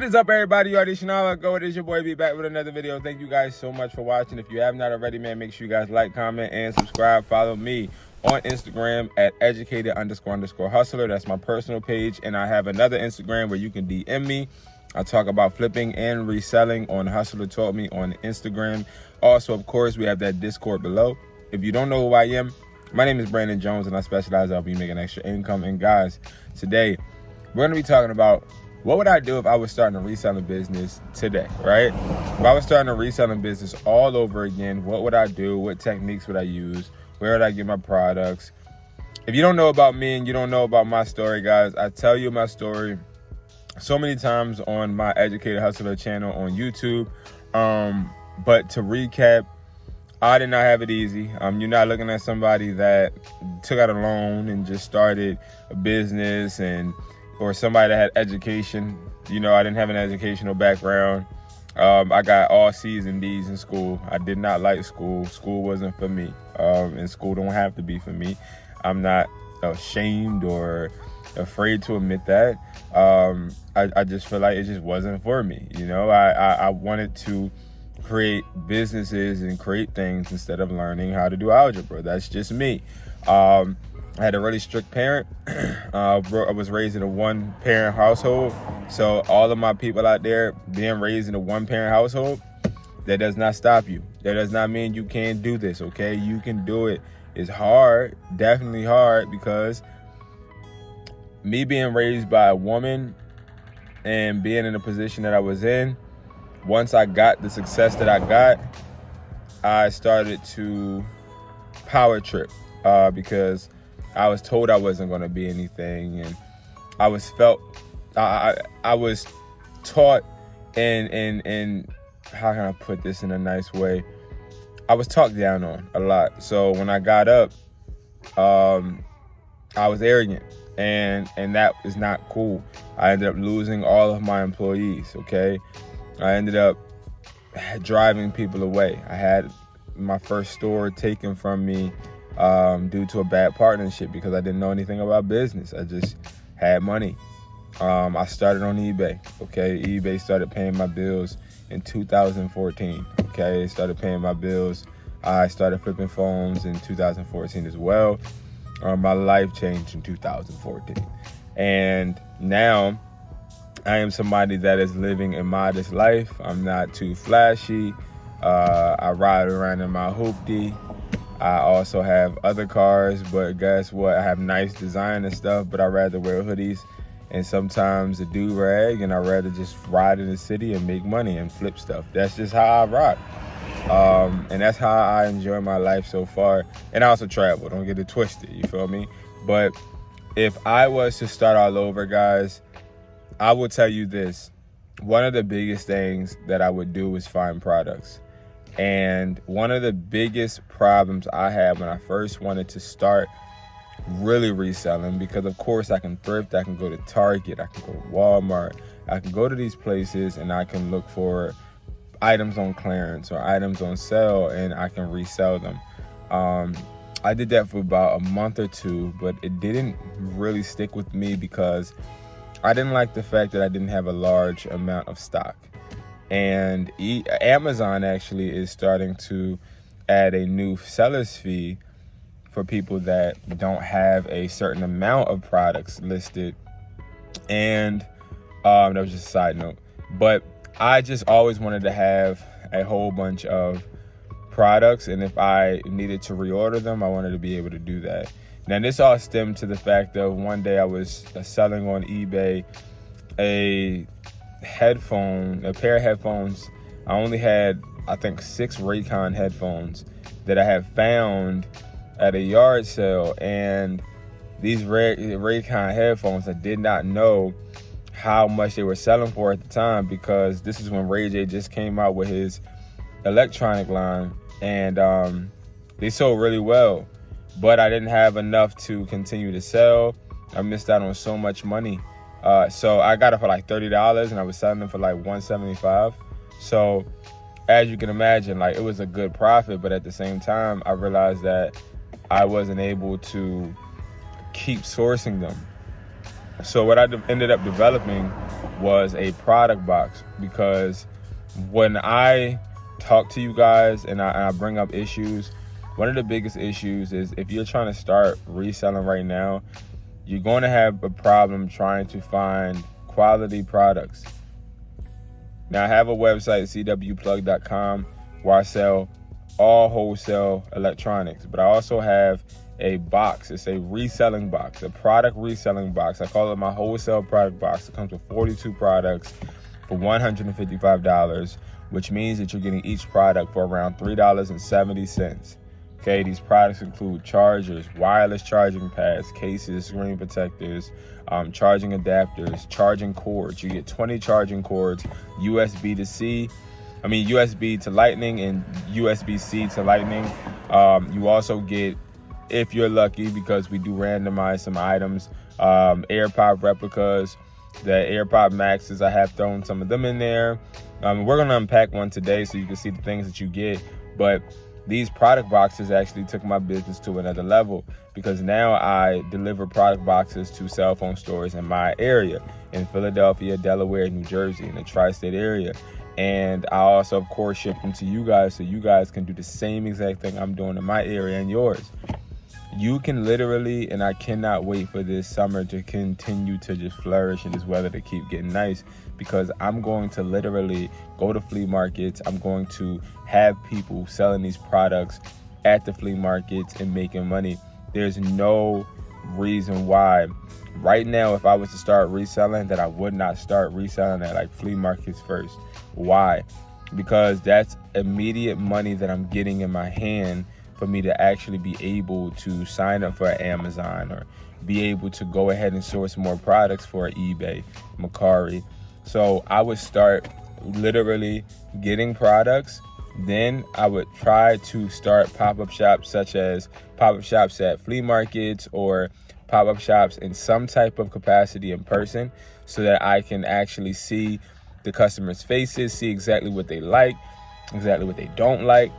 What is up, everybody? You already know go. It is your boy B back with another video. Thank you guys so much for watching. If you have not already, man, make sure you guys like, comment, and subscribe. Follow me on Instagram at Educated__Hustler. That's my personal page. And I have another Instagram where you can DM me. I talk about flipping and reselling on Hustler Taught Me on Instagram. Also, of course, we have that Discord below. If you don't know who I am, my name is Brandon Jones, and I specialize in helping you make an extra income. And guys, today we're going to be talking about what would I do if I was starting a reselling business today, right? If I was starting a reselling business all over again, what would I do? What techniques would I use? Where would I get my products? If you don't know about me and you don't know about my story, guys, I tell you my story so many times on my Educated Hustler channel on YouTube. But to recap, I did not have it easy. You're not looking at somebody that took out a loan and just started a business or somebody that had education. You know, I didn't have an educational background. I got all C's and D's in school. I did not like school. School wasn't for me. And school don't have to be for me. I'm not ashamed or afraid to admit that. I just feel like it just wasn't for me. You know, I wanted to create businesses and create things instead of learning how to do algebra. That's just me. I had a really strict parent. I was raised in a one-parent household. So all of my people out there being raised in a one-parent household, that does not stop you. That does not mean you can't do this, okay? You can do it. It's hard, definitely hard, because me being raised by a woman and being in the position that I was in, once I got the success that I got, I started to power trip because I was told I wasn't going to be anything, and I was taught in how can I put this in a nice way? I was talked down on a lot. So when I got up, I was arrogant, and that is not cool. I ended up losing all of my employees, okay? I ended up driving people away. I had my first store taken from me due to a bad partnership because I didn't know anything about business. I just had money. I started on eBay, okay? eBay started paying my bills in 2014, okay? It started paying my bills. I started flipping phones in 2014 as well. My life changed in 2014. And now I am somebody that is living a modest life. I'm not too flashy. I ride around in my hoopty. I also have other cars, but guess what? I have nice design and stuff, but I'd rather wear hoodies and sometimes a do-rag, and I'd rather just ride in the city and make money and flip stuff. That's just how I rock. And that's how I enjoy my life so far. And I also travel, don't get it twisted, you feel me? But if I was to start all over, guys, I will tell you this. One of the biggest things that I would do is find products. And one of the biggest problems I had when I first wanted to start really reselling, because of course I can thrift, I can go to Target, I can go to Walmart, I can go to these places and I can look for items on clearance or items on sale and I can resell them. I did that for about a month or two, but it didn't really stick with me because I didn't like the fact that I didn't have a large amount of stock. And Amazon actually is starting to add a new seller's fee for people that don't have a certain amount of products listed. And that was just a side note. But I just always wanted to have a whole bunch of products. And if I needed to reorder them, I wanted to be able to do that. Now, this all stemmed to the fact of one day I was selling on eBay a pair of headphones. I only had, I think, 6 Raycon headphones that I had found at a yard sale. And these Raycon headphones, I did not know how much they were selling for at the time, because this is when Ray J just came out with his electronic line, and they sold really well. But I didn't have enough to continue to sell. I missed out on so much money. So I got it for like $30 and I was selling them for like $175. So as you can imagine, like, it was a good profit, but at the same time, I realized that I wasn't able to keep sourcing them. So what I ended up developing was a product box, because when I talk to you guys and I bring up issues, one of the biggest issues is if you're trying to start reselling right now, you're going to have a problem trying to find quality products. Now, I have a website, cwplug.com, where I sell all wholesale electronics, but I also have a box. It's a reselling box, a product reselling box. I call it my wholesale product box. It comes with 42 products for $155, which means that you're getting each product for around $3.70. Okay, these products include chargers, wireless charging pads, cases, screen protectors, charging adapters, charging cords. You get 20 charging cords, USB to Lightning and USB-C to Lightning. You also get, if you're lucky, because we do randomize some items, AirPod replicas, the AirPod Maxes. I have thrown some of them in there. We're going to unpack one today so you can see the things that you get. But these product boxes actually took my business to another level, because now I deliver product boxes to cell phone stores in my area, in Philadelphia, Delaware, New Jersey, in the tri-state area. And I also, of course, ship them to you guys so you guys can do the same exact thing I'm doing in my area and yours. You can literally, and I cannot wait for this summer to continue to just flourish and this weather to keep getting nice, because I'm going to literally go to flea markets. I'm going to have people selling these products at the flea markets and making money. There's no reason why right now, if I was to start reselling, that I would not start reselling at like flea markets first. Why? Because that's immediate money that I'm getting in my hand for me to actually be able to sign up for Amazon, or be able to go ahead and source more products for eBay, Mercari. So I would start literally getting products. Then I would try to start pop-up shops, such as pop-up shops at flea markets or pop-up shops in some type of capacity in person, so that I can actually see the customers' faces, see exactly what they like, exactly what they don't like.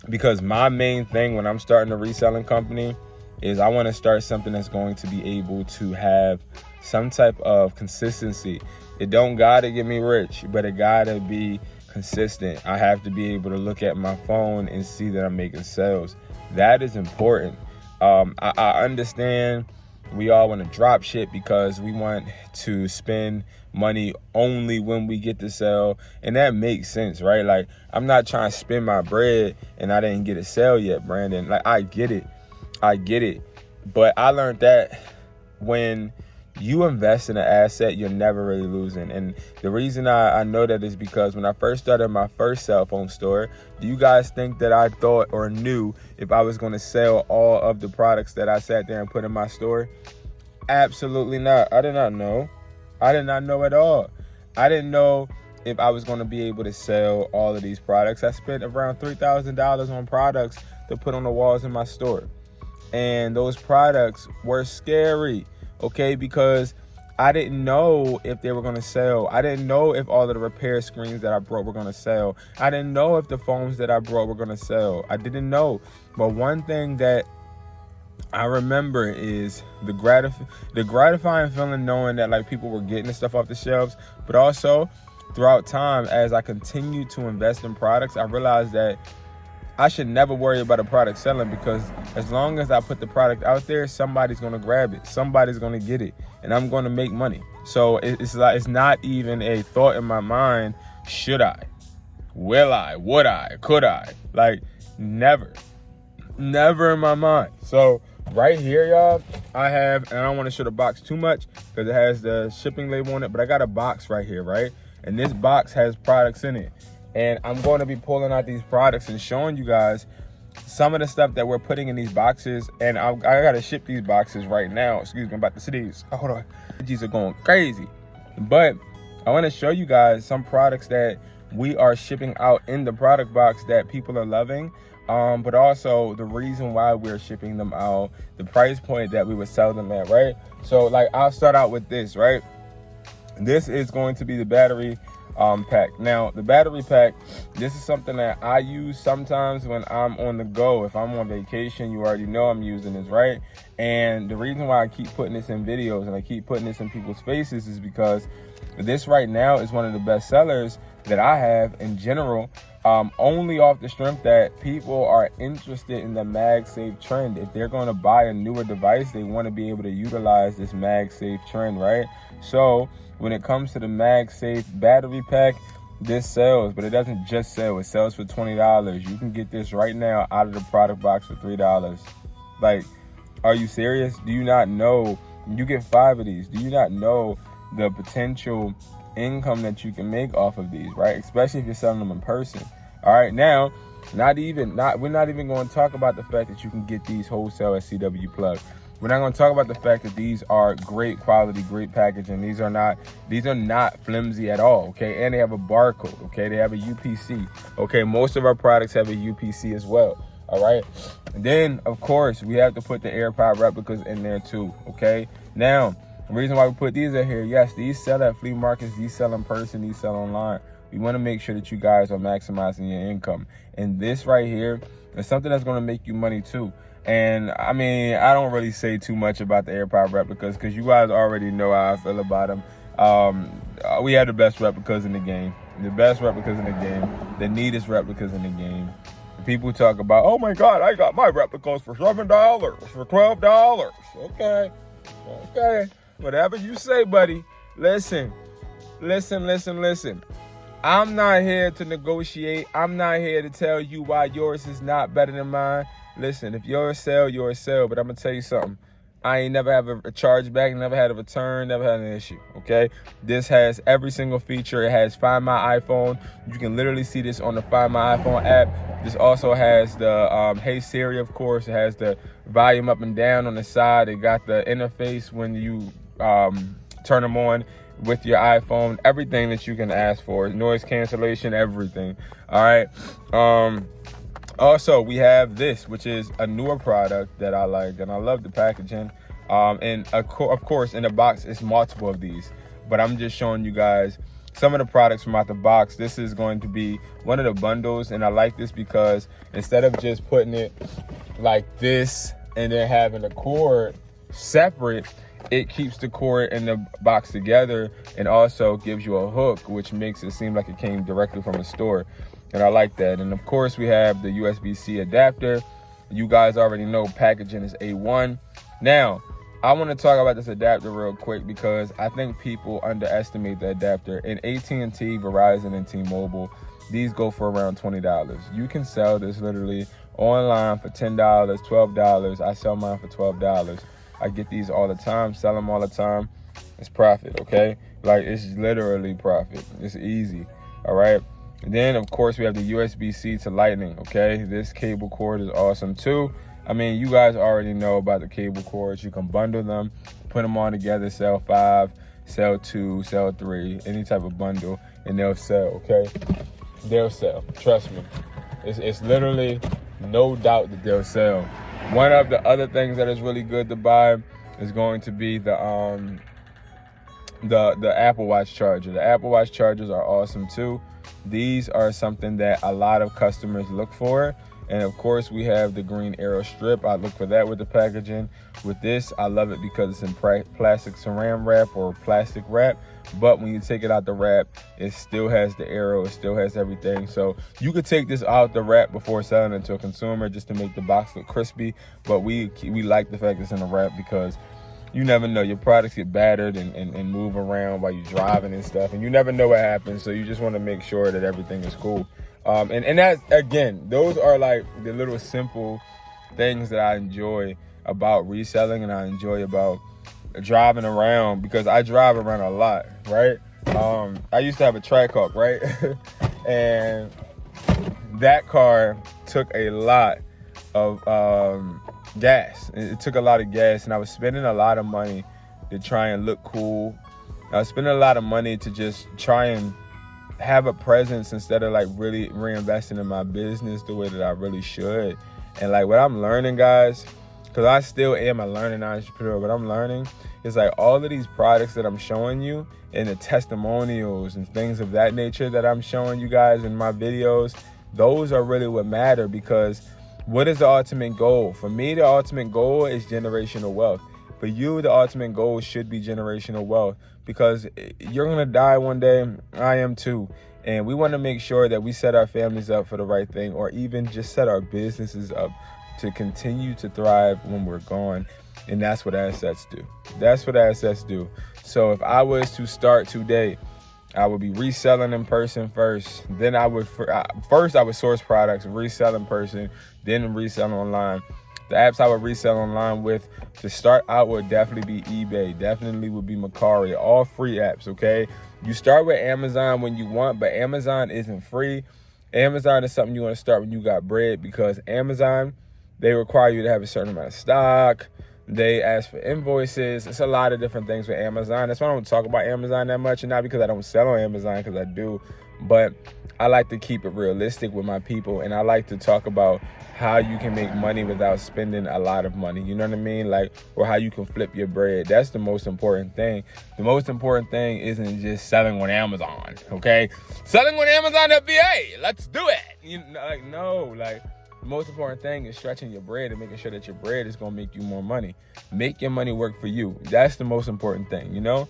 Because my main thing when I'm starting a reselling company is I want to start something that's going to be able to have some type of consistency. It don't gotta get me rich, but it gotta be consistent. I have to be able to look at my phone and see that I'm making sales. That is important. I understand we all want to drop ship because we want to spend money only when we get to sell, and that makes sense, right? Like, I'm not trying to spend my bread and I didn't get a sale yet, Brandon. Like, I get it, but I learned that when you invest in an asset, you're never really losing. And the reason I know that is because when I first started my first cell phone store, do you guys think that I thought or knew if I was going to sell all of the products that I sat there and put in my store? Absolutely not. I did not know. I did not know at all. I didn't know if I was going to be able to sell all of these products. I spent around $3,000 on products to put on the walls in my store. And those products were scary, okay, because I didn't know if they were going to sell. I didn't know if all of the repair screens that I brought were going to sell. I didn't know if the phones that I brought were going to sell. I didn't know. But one thing that I remember is the gratifying feeling knowing that like people were getting the stuff off the shelves, but also throughout time, as I continued to invest in products, I realized that I should never worry about a product selling, because as long as I put the product out there, somebody's going to grab it. Somebody's going to get it, and I'm going to make money. So it's not even a thought in my mind, should I, will I, would I, could I? Like, never in my mind. So right here, y'all, I have, and I don't want to show the box too much because it has the shipping label on it, but I got a box right here, right? And this box has products in it. And I'm going to be pulling out these products and showing you guys some of the stuff that we're putting in these boxes. And I got to ship these boxes right now. Excuse me, I'm about to see these. Hold on. These are going crazy. But I want to show you guys some products that we are shipping out in the product box that people are loving. But also the reason why we're shipping them out, the price point that we would sell them at, right? So like, I'll start out with this, right? This is going to be the battery pack. Now, the battery pack, this is something that I use sometimes when I'm on the go. If I'm on vacation, you already know I'm using this, right? And the reason why I keep putting this in videos and I keep putting this in people's faces is because this right now is one of the best sellers that I have in general, only off the strength that people are interested in the MagSafe trend. If they're going to buy a newer device, they want to be able to utilize this MagSafe trend, right? So when it comes to the MagSafe battery pack, this sells, but it doesn't just sell. It sells for $20. You can get this right now out of the product box for $3. Like, are you serious? Do you not know? You get 5 of these. Do you not know the potential income that you can make off of these, right? Especially if you're selling them in person. All right, now, we're not even going to talk about the fact that you can get these wholesale at CW Plug. We're not going to talk about the fact that these are great quality, great packaging. These are not flimsy at all, okay? And they have a barcode, okay? They have a UPC, okay? Most of our products have a UPC as well, all right? And then, of course, we have to put the AirPod replicas in there too, okay? Now, the reason why we put these in here, yes, these sell at flea markets, these sell in person, these sell online. We want to make sure that you guys are maximizing your income. And this right here is something that's going to make you money too. And I mean, I don't really say too much about the AirPod replicas because you guys already know how I feel about them. We have the best replicas in the game. The best replicas in the game. The neatest replicas in the game. People talk about, oh my God, I got my replicas for $7, for $12. Okay. Whatever you say, buddy. Listen. I'm not here to negotiate. I'm not here to tell you why yours is not better than mine. Listen, if you're a sale, you're a sale. But I'm going to tell you something. I ain't never have a chargeback, never had a return, never had an issue, okay? This has every single feature. It has Find My iPhone. You can literally see this on the Find My iPhone app. This also has the Hey Siri, of course. It has the volume up and down on the side. It got the interface when you turn them on with your iPhone. Everything that you can ask for. Noise cancellation, everything, all right? Also, we have this, which is a newer product that I like, and I love the packaging. And of course, in the box, it's multiple of these. But I'm just showing you guys some of the products from out the box. This is going to be one of the bundles, and I like this because instead of just putting it like this and then having the cord separate, it keeps the cord in the box together and also gives you a hook, which makes it seem like it came directly from a store. And I like that. And of course, we have the USB-C adapter. You guys already know packaging is A1. Now, I want to talk about this adapter real quick because I think people underestimate the adapter. In AT&T, Verizon, and T-Mobile, these go for around $20. You can sell this literally online for $10, $12. I sell mine for $12. I get these all the time, sell them all the time. It's profit, okay? Like, it's literally profit. It's easy, all right? And then, of course, we have the USB-C to Lightning, okay? This cable cord is awesome, too. I mean, you guys already know about the cable cords. You can bundle them, put them on together, sell 5, sell 2, sell 3, any type of bundle, and they'll sell, okay? They'll sell. Trust me. It's literally no doubt that they'll sell. One of the other things that is really good to buy is going to be the Apple Watch charger. The Apple Watch chargers are awesome, too. These are something that a lot of customers look for. And of course, we have the green arrow strip. I look for that with the packaging. With this, I love it because it's in plastic saran wrap or plastic wrap. But when you take it out the wrap, it still has the arrow. It still has everything. So you could take this out the wrap before selling it to a consumer just to make the box look crispy. But we like the fact it's in the wrap because you never know. Your products get battered and move around while you're driving and stuff. And you never know what happens. So you just want to make sure that everything is cool. And that, again, those are like the little simple things that I enjoy about reselling and I enjoy about driving around because I drive around a lot, right? I used to have a Trackhawk, right? And that car took a lot of gas. It took a lot of gas, and I was spending a lot of money to try and look cool. I was spending a lot of money to just try and have a presence instead of like really reinvesting in my business the way that I really should. And like what I'm learning, guys, because I still am a learning entrepreneur, but I'm learning. It's like all of these products that I'm showing you and the testimonials and things of that nature that I'm showing you guys in my videos, those are really what matter, because what is the ultimate goal? For me, the ultimate goal is generational wealth. For you, the ultimate goal should be generational wealth, because you're going to die one day. I am too. And we want to make sure that we set our families up for the right thing, or even just set our businesses up to continue to thrive when we're gone. And that's what assets do. That's what assets do. So if I was to start today, I would be reselling in person first. Then I would source products, resell in person, then resell online. The apps I would resell online with to start out would definitely be eBay, definitely would be Mercari, all free apps, okay? You start with Amazon when you want, but Amazon isn't free. Amazon is something you want to start when you got bread, because Amazon, they require you to have a certain amount of stock. They ask for invoices. It's a lot of different things with Amazon. That's why I don't talk about Amazon that much, and not because I don't sell on Amazon, because I do, but I like to keep it realistic with my people, and I like to talk about how you can make money without spending a lot of money. You know what I mean? Like, or how you can flip your bread. That's the most important thing. The most important thing isn't just selling on Amazon, okay? Selling on Amazon FBA, let's do it. The most important thing is stretching your bread and making sure that your bread is going to make you more money. Make your money work for you. That's the most important thing, you know?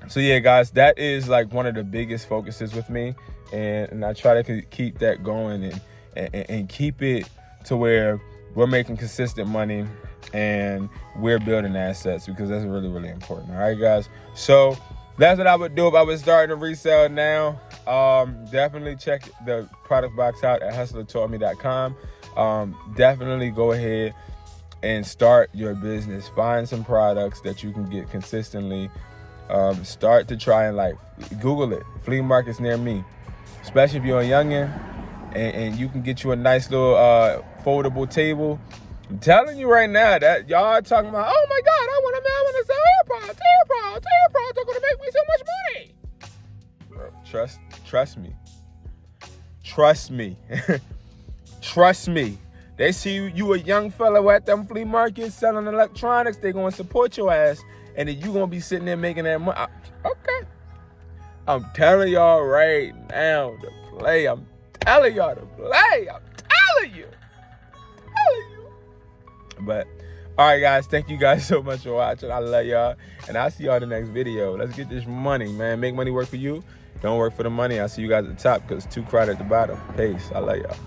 So yeah, guys, that is like one of the biggest focuses with me. And I try to keep that going and keep it to where we're making consistent money and we're building assets, because that's really, really important. All right, guys. So that's what I would do if I was starting to resell now. Definitely check the product box out at hustlertoldme.com. Definitely go ahead and start your business. Find some products that you can get consistently. Start to try and Google it. Flea markets near me, especially if you're a youngin'. And you can get you a nice little foldable table. I'm telling you right now that y'all are talking about, oh my God, I want to sell AirPods. They're going to make me so much money. Bro, trust me. Trust me. They see you a young fella at them flea markets selling electronics. They're going to support your ass. And then you going to be sitting there making that money. Okay. I'm telling y'all right now to play. I'm telling you. But all right, guys, thank you guys so much for watching. I love y'all, and I'll see y'all in the next video. Let's get this money, man. Make money work for you. Don't work for the money. I'll see you guys at the top, because it's too crowded at the bottom. Peace. I love y'all.